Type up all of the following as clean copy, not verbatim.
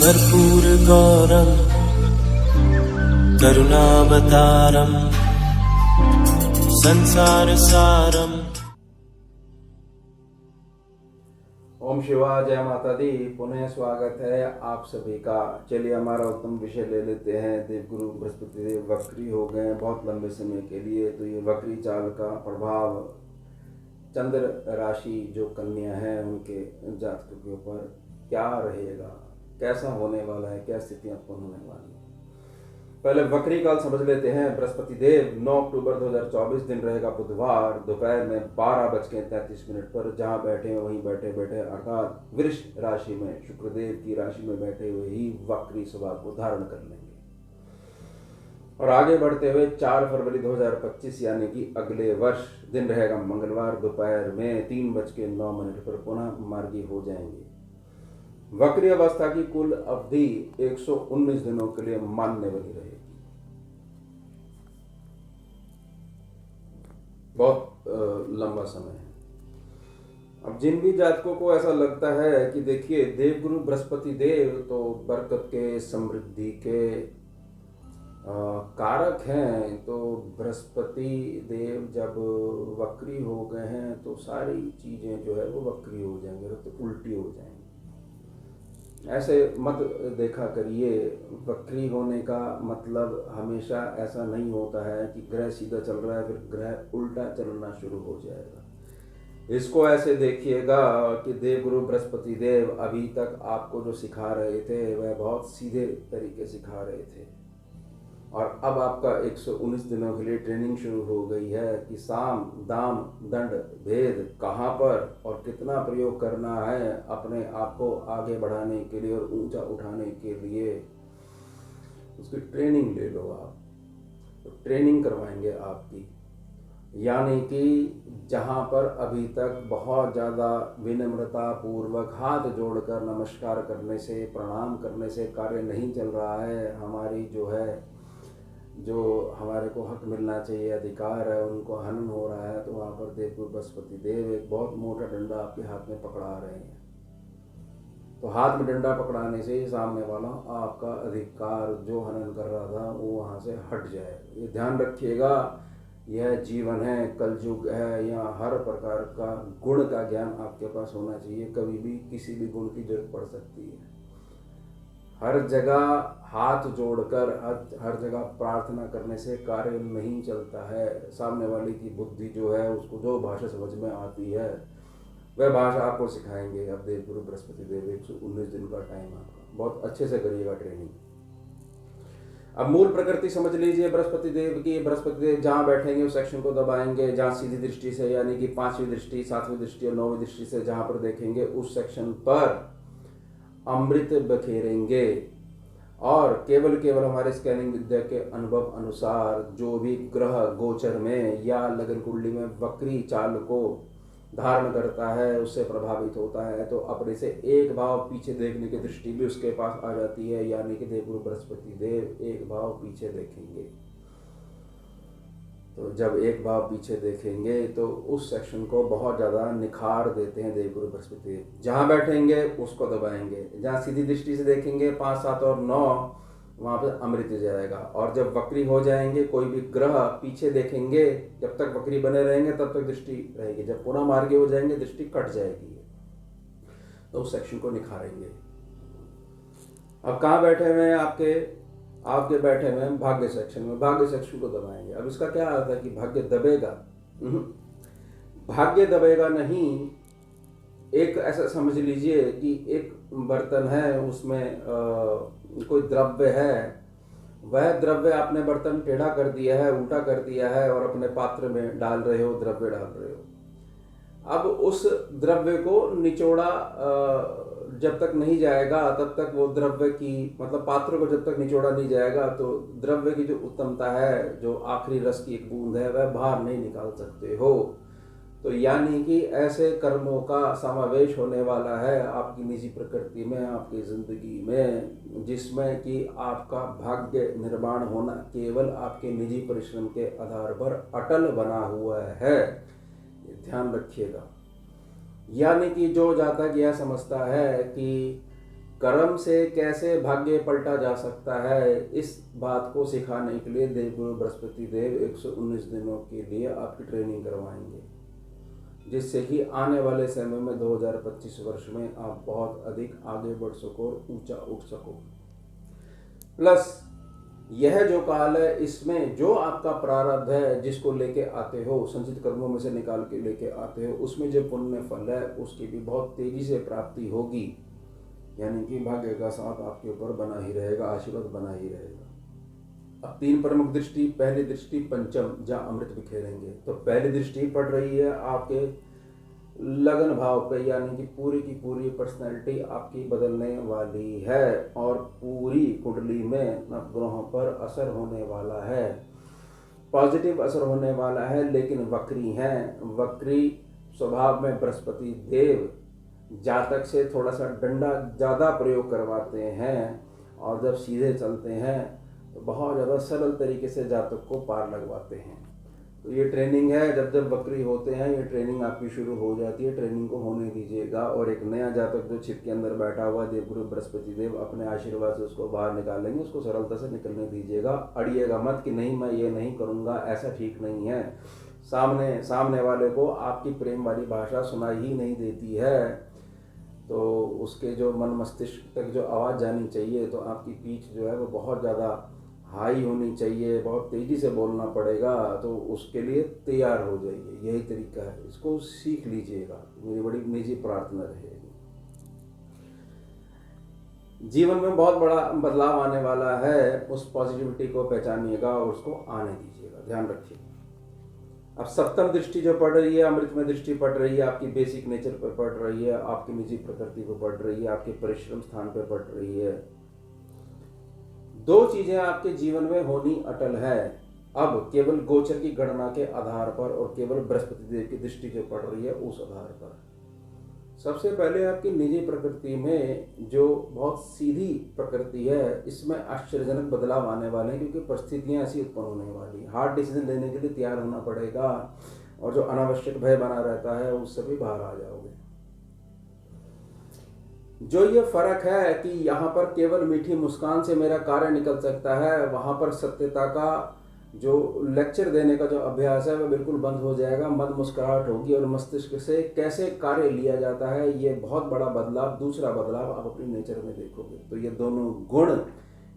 कर्पूरगौरं करुणावतारं संसारसारम्। ओम शिवाय, जय माता दी। पुनः स्वागत है आप सभी का। चलिए हमारा उत्तम विषय ले लेते हैं। देवगुरु बृहस्पति देव वक्री हो गए बहुत लंबे समय के लिए। तो ये वक्री चाल का प्रभाव चंद्र राशि जो कन्या है उनके जातकों के ऊपर क्या रहेगा, कैसा होने वाला है, क्या स्थितियां उत्पन्न होने वाली है। पहले वक्री काल समझ लेते हैं। बृहस्पति देव 9 अक्टूबर 2024 दिन रहेगा बुधवार, दोपहर में 12:33 पर जहां बैठे हैं वहीं बैठे बैठे अर्थात वृष राशि में शुक्रदेव की राशि में बैठे हुए ही वक्री स्वभाव को धारण कर लेंगे। और आगे बढ़ते हुए 4 फरवरी 2025 यानी कि अगले वर्ष दिन रहेगा मंगलवार, दोपहर में 3:09 पर पुनः मार्गी हो जाएंगे। वक्री अवस्था की कुल अवधि 119 दिनों के लिए मान्य बनी रहेगी। बहुत लंबा समय है। अब जिन भी जातकों को ऐसा लगता है कि देखिए देवगुरु बृहस्पति देव तो बरकत के, समृद्धि के कारक हैं, तो बृहस्पति देव जब वक्री हो गए हैं तो सारी चीजें जो है वो वक्री हो जाएंगे, तो उल्टी हो जाएंगी। ऐसे मत देखा करिए। वक्री होने का मतलब हमेशा ऐसा नहीं होता है कि ग्रह सीधा चल रहा है फिर ग्रह उल्टा चलना शुरू हो जाएगा। इसको ऐसे देखिएगा कि देवगुरु बृहस्पति देव अभी तक आपको जो सिखा रहे थे वह बहुत सीधे तरीके सिखा रहे थे, और अब आपका 119 दिनों के लिए ट्रेनिंग शुरू हो गई है कि साम दाम दंड भेद कहाँ पर और कितना प्रयोग करना है अपने आप को आगे बढ़ाने के लिए और ऊंचा उठाने के लिए। उसकी ट्रेनिंग ले लो आप। तो ट्रेनिंग करवाएंगे आपकी, यानी कि जहाँ पर अभी तक बहुत ज़्यादा विनम्रता पूर्वक हाथ जोड़कर नमस्कार करने से, प्रणाम करने से कार्य नहीं चल रहा है, हमारी जो हमारे को हक मिलना चाहिए, अधिकार है, उनको हनन हो रहा है, तो वहाँ पर देवगुरु बृहस्पति देव एक बहुत मोटा डंडा आपके हाथ में पकड़ा रहे हैं। तो हाथ में डंडा पकड़ाने से ही सामने वाला आपका अधिकार जो हनन कर रहा था वो वहाँ से हट जाए। ये ध्यान रखिएगा। यह जीवन है, कलयुग है, यहाँ हर प्रकार का गुण का ज्ञान आपके पास होना चाहिए। कभी भी किसी भी गुण की जरूरत पड़ सकती है। हर जगह हाथ जोड़कर हर जगह प्रार्थना करने से कार्य नहीं चलता है। सामने वाले की बुद्धि जो है उसको जो भाषा समझ में आती है वह भाषा आपको सिखाएंगे। अब देवगुरु बृहस्पति देव 119 दिन का टाइम आपका, बहुत अच्छे से करिएगा ट्रेनिंग। अब मूल प्रकृति समझ लीजिए बृहस्पति देव की। बृहस्पति देव जहाँ बैठेंगे उस सेक्शन को दबाएंगे जहाँ सीधी दृष्टि से, यानी कि 5वीं दृष्टि, 7वीं दृष्टि और 9वीं दृष्टि से जहाँ पर देखेंगे उस सेक्शन पर अमृत बखेरेंगे। और केवल हमारे स्कैनिंग विद्या के अनुभव अनुसार जो भी ग्रह गोचर में या लगन कुंडली में वक्री चाल को धारण करता है उससे प्रभावित होता है, तो अपने से एक भाव पीछे देखने की दृष्टि भी उसके पास आ जाती है, यानी कि देवगुरु बृहस्पति देव एक भाव पीछे देखेंगे। तो जब एक भाव पीछे देखेंगे तो उस सेक्शन को बहुत ज़्यादा निखार देते हैं देवगुरु बृहस्पति देव। जहाँ बैठेंगे उसको दबाएंगे। जहाँ सीधी दृष्टि से देखेंगे 5, 7 और 9 वहाँ पर अमृत जाएगा। और जब वक्री हो जाएंगे, कोई भी ग्रह पीछे देखेंगे, जब तक वक्री बने रहेंगे तब तक दृष्टि रहेगी। जब पुनः मार्गी हो जाएंगे दृष्टि कट जाएगी, तो उस सेक्शन को निखारेंगे। अब कहाँ बैठे हुए हैं आपके बैठे हुए हैं भाग्य सेक्शन में। भाग्य सेक्शन को दबाएंगे। अब इसका क्या अर्थ है कि भाग्य दबेगा? भाग्य दबेगा नहीं। एक ऐसा समझ लीजिए कि एक बर्तन है, उसमें कोई द्रव्य है, वह द्रव्य आपने बर्तन टेढ़ा कर दिया है, उल्टा कर दिया है और अपने पात्र में डाल रहे हो, द्रव्य डाल रहे हो। अब उस द्रव्य को निचोड़ा जब तक नहीं जाएगा तब तक वो द्रव्य की, मतलब पात्र को जब तक निचोड़ा नहीं जाएगा तो द्रव्य की जो उत्तमता है, जो आखिरी रस की एक बूंद है, वह बाहर नहीं निकाल सकते हो। तो यानी कि ऐसे कर्मों का समावेश होने वाला है आपकी निजी प्रकृति में, आपकी जिंदगी में, जिसमें कि आपका भाग्य निर्माण होना केवल आपके निजी परिश्रम के आधार पर अटल बना हुआ है। ध्यान रखिएगा। यानी कि जो जातक यह समझता है कि कर्म से कैसे भाग्य पलटा जा सकता है, इस बात को सिखाने के लिए देवगुरु बृहस्पति देव 119 दिनों के लिए आपकी ट्रेनिंग करवाएंगे, जिससे कि आने वाले समय में 2025 वर्ष में आप बहुत अधिक आगे बढ़ सको और ऊंचा उठ सको। प्लस यह जो काल है, इसमें जो आपका प्रारब्ध है, जिसको लेके आते हो, संचित कर्मों में से निकाल के लेके आते हो, उसमें जो पुण्य फल है उसकी भी बहुत तेजी से प्राप्ति होगी। यानी कि भाग्य का साथ आपके ऊपर बना ही रहेगा, आशीर्वाद बना ही रहेगा। अब 3 प्रमुख दृष्टि, पहली दृष्टि पंचम, जहाँ अमृत बिखेरेंगे। तो पहली दृष्टि पड़ रही है आपके लगन भाव पे, यानी कि पूरी की पूरी पर्सनैलिटी आपकी बदलने वाली है और पूरी कुंडली में नवग्रहों पर असर होने वाला है, पॉजिटिव असर होने वाला है। लेकिन वक्री हैं, वक्री स्वभाव में बृहस्पति देव जातक से थोड़ा सा डंडा ज़्यादा प्रयोग करवाते हैं, और जब सीधे चलते हैं तो बहुत ज़्यादा सरल तरीके से जातक को पार लगवाते हैं। तो ये ट्रेनिंग है, जब जब वक्री होते हैं ये ट्रेनिंग आपकी शुरू हो जाती है। ट्रेनिंग को होने दीजिएगा, और एक नया जातक जो छिप के अंदर बैठा हुआ है, देवगुरु बृहस्पति देव अपने आशीर्वाद से उसको बाहर निकालेंगे। उसको सरलता से निकलने दीजिएगा, अड़िएगा मत कि नहीं मैं ये नहीं करूँगा, ऐसा ठीक नहीं है। सामने वाले को आपकी प्रेम वाली भाषा सुनाई ही नहीं देती है, तो उसके जो मन मस्तिष्क तक जो आवाज़ जानी चाहिए, तो आपकी पीठ जो है वो बहुत ज़्यादा हाई होनी चाहिए, बहुत तेज़ी से बोलना पड़ेगा। तो उसके लिए तैयार हो जाइए, यही तरीका है, इसको सीख लीजिएगा। मेरी बड़ी निजी प्रार्थना रहेगी। जीवन में बहुत बड़ा बदलाव आने वाला है, उस पॉजिटिविटी को पहचानिएगा और उसको आने दीजिएगा, ध्यान रखिए। अब सप्तम दृष्टि जो पड़ रही है, अमृत में दृष्टि पड़ रही है, आपकी बेसिक नेचर पर पड़ रही है, आपकी निजी प्रकृति पर पड़ रही है, आपके परिश्रम स्थान पर पड़ रही है। 2 चीजें आपके जीवन में होनी अटल है। अब केवल गोचर की गणना के आधार पर और केवल बृहस्पति देव की दृष्टि जो पड़ रही है उस आधार पर, सबसे पहले आपकी निजी प्रकृति में जो बहुत सीधी प्रकृति है, इसमें आश्चर्यजनक बदलाव आने वाले हैं, क्योंकि परिस्थितियां ऐसी उत्पन्न होने वाली। हार्ड डिसीजन लेने के लिए तैयार होना पड़ेगा, और जो अनावश्यक भय बना रहता है उससे भी बाहर आ जाओगे। जो ये फर्क है कि यहाँ पर केवल मीठी मुस्कान से मेरा कार्य निकल सकता है, वहाँ पर सत्यता का जो लेक्चर देने का जो अभ्यास है वह बिल्कुल बंद हो जाएगा। मन मुस्कुराहट होगी और मस्तिष्क से कैसे कार्य लिया जाता है, ये बहुत बड़ा बदलाव, दूसरा बदलाव आप अपनी नेचर में देखोगे। तो ये दोनों गुण,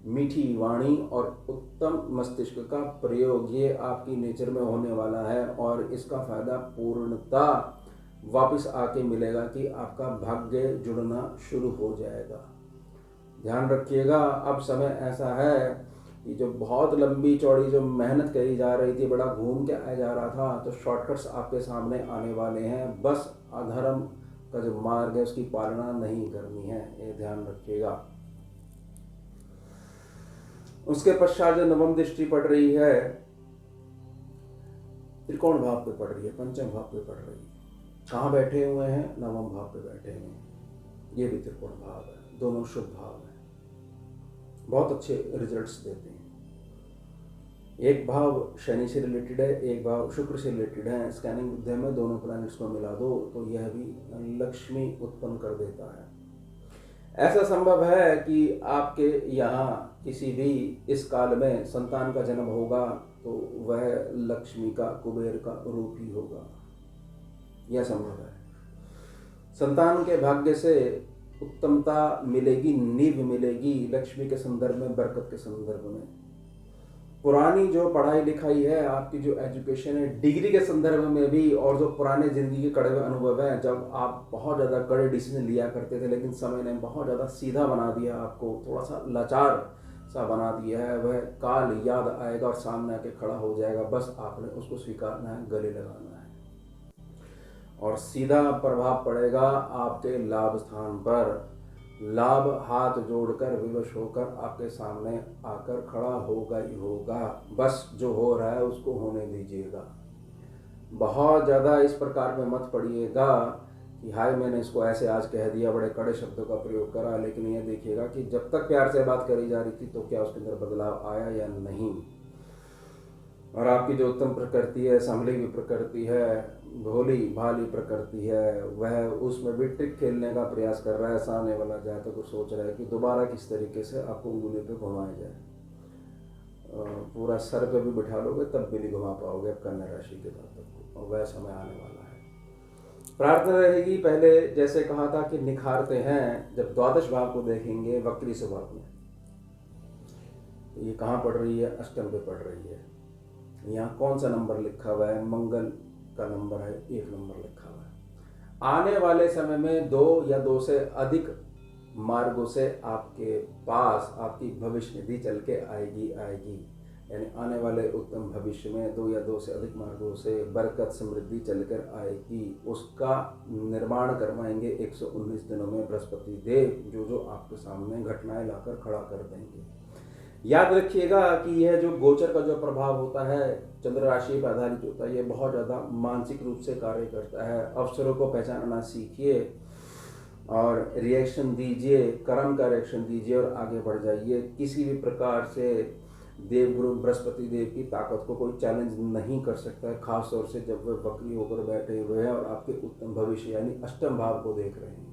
मीठी वाणी और उत्तम मस्तिष्क का प्रयोग, ये आपकी नेचर में होने वाला है, और इसका फायदा पूर्णता वापस आके मिलेगा कि आपका भाग्य जुड़ना शुरू हो जाएगा। ध्यान रखिएगा, अब समय ऐसा है कि जो बहुत लंबी चौड़ी जो मेहनत करी जा रही थी, बड़ा घूम के आया जा रहा था, तो शॉर्टकट्स आपके सामने आने वाले हैं। बस अधर्म का जो मार्ग है उसकी पालना नहीं करनी है, ये ध्यान रखिएगा। उसके पश्चात जो नवम दृष्टि पड़ रही है, त्रिकोण भाव पे पड़ रही है, पंचम भाव पे पड़ रही है। कहाँ बैठे हुए हैं? नवम भाव पे बैठे हुए हैं। ये भी त्रिकोण भाव है, दोनों शुभ भाव है, बहुत अच्छे रिजल्ट्स देते हैं। एक भाव शनि से रिलेटेड है, एक भाव शुक्र से रिलेटेड है। स्कैनिंग विद्या में दोनों प्लैनेट्स को मिला दो तो यह भी लक्ष्मी उत्पन्न कर देता है। ऐसा संभव है कि आपके यहाँ किसी भी इस काल में संतान का जन्म होगा तो वह लक्ष्मी का, कुबेर का रूप ही होगा, यह संभव है। संतान के भाग्य से उत्तमता मिलेगी, नींव मिलेगी लक्ष्मी के संदर्भ में, बरकत के संदर्भ में। पुरानी जो पढ़ाई लिखाई है, आपकी जो एजुकेशन है, डिग्री के संदर्भ में भी, और जो पुराने जिंदगी के कड़वे अनुभव हैं, जब आप बहुत ज़्यादा कड़े डिसीजन लिया करते थे लेकिन समय ने बहुत ज़्यादा सीधा बना दिया, आपको थोड़ा सा लाचार सा बना दिया है, वह काल याद आएगा और सामने आके खड़ा हो जाएगा। बस आपने उसको स्वीकारना है, गले लगाना है, और सीधा प्रभाव पड़ेगा आपके लाभ स्थान पर। लाभ हाथ जोड़कर विवश होकर आपके सामने आकर खड़ा होगा ही होगा। बस जो हो रहा है उसको होने दीजिएगा। बहुत ज़्यादा इस प्रकार में मत पड़िएगा कि हाय मैंने इसको ऐसे आज कह दिया, बड़े कड़े शब्दों का प्रयोग करा, लेकिन ये देखिएगा कि जब तक प्यार से बात करी जा रही थी तो क्या उसके अंदर बदलाव आया या नहीं। और आपकी जो उत्तम प्रकृति है, संभली हुई प्रकृति है, भोली भाली प्रकृति है, वह उसमें भी ट्रिक खेलने का प्रयास कर रहा है। सामने वाला जातक को सोच रहा है कि दोबारा किस तरीके से आपको उंगली पे घुमाया जाए। पूरा सर पे भी बिठा लोगे तब भी नहीं घुमा पाओगे कन्या राशि के जातक को, और वह समय आने वाला है। प्रार्थना रहेगी, पहले जैसे कहा था कि निखारते हैं जब द्वादश भाव को देखेंगे वक्री स्वभाव में। तो ये कहाँ पड़ रही है? अष्टम पे पड़ रही है। यहाँ कौन सा नंबर लिखा हुआ है? मंगल का नंबर है, 1 नंबर लिखा हुआ है। आने वाले समय में 2 या 2 से अधिक मार्गों से आपके पास आपकी भविष्य निधि चल के आएगी। यानी आने वाले उत्तम भविष्य में 2 या 2 से अधिक मार्गों से बरकत समृद्धि चलकर आएगी। उसका निर्माण करवाएंगे 119 दिनों में बृहस्पति देव, जो आपके सामने घटनाएं लाकर खड़ा कर देंगे। याद रखिएगा कि यह जो गोचर का जो प्रभाव होता है, चंद्र राशि पर आधारित होता है, ये बहुत ज़्यादा मानसिक रूप से कार्य करता है। अवसरों को पहचानना सीखिए और रिएक्शन दीजिए, कर्म का रिएक्शन दीजिए और आगे बढ़ जाइए। किसी भी प्रकार से देवगुरु बृहस्पति देव की ताकत को कोई चैलेंज नहीं कर सकता है, खास तौर से जब वे वक्री होकर बैठे हुए हैं और आपके उत्तम भविष्य यानी अष्टम भाव को देख रहे हैं।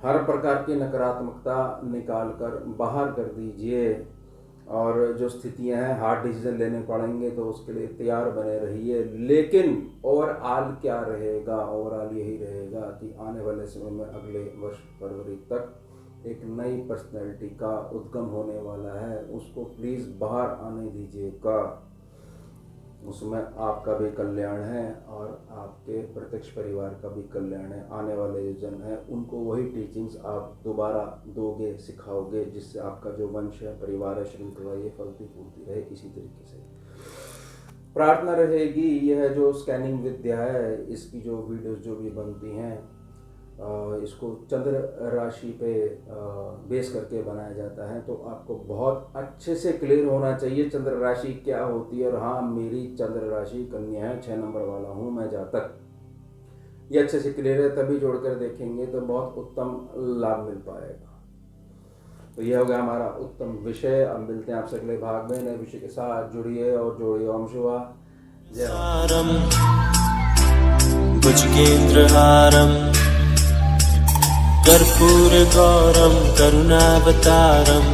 हर प्रकार की नकारात्मकता निकाल कर बाहर कर दीजिए, और जो स्थितियां हैं हार्ड डिसीजन लेने पड़ेंगे तो उसके लिए तैयार बने रहिए। लेकिन ओवरऑल क्या रहेगा? ओवरऑल यही रहेगा कि आने वाले समय में अगले वर्ष फरवरी तक एक नई पर्सनैलिटी का उद्गम होने वाला है। उसको प्लीज़ बाहर आने दीजिएगा। उसमें आपका भी कल्याण है और आपके प्रत्यक्ष परिवार का भी कल्याण है। आने वाले जो जन हैं उनको वही टीचिंग्स आप दोबारा दोगे, सिखाओगे, जिससे आपका जो वंश है, परिवार है, श्रृंखला ये फलती फूलती रहे। इसी तरीके से प्रार्थना रहेगी। यह जो स्कैनिंग विद्या है, इसकी जो वीडियोस जो भी बनती हैं, इसको चंद्र राशि पे बेस करके बनाया जाता है। तो आपको बहुत अच्छे से क्लियर होना चाहिए चंद्र राशि क्या होती है। और हाँ, मेरी चंद्र राशि कन्या है, 6 नंबर वाला हूँ मैं जातक। ये अच्छे से क्लियर है, तभी जोड़कर देखेंगे तो बहुत उत्तम लाभ मिल पाएगा। तो यह हो गया हमारा उत्तम विषय। अब मिलते हैं आपसे अगले भाग में नए विषय के साथ। जुड़िए और जोड़िए। ओम शिवा जय। भुजगेन्द्रहारम् कर्पूरगौरं करुणावतारम्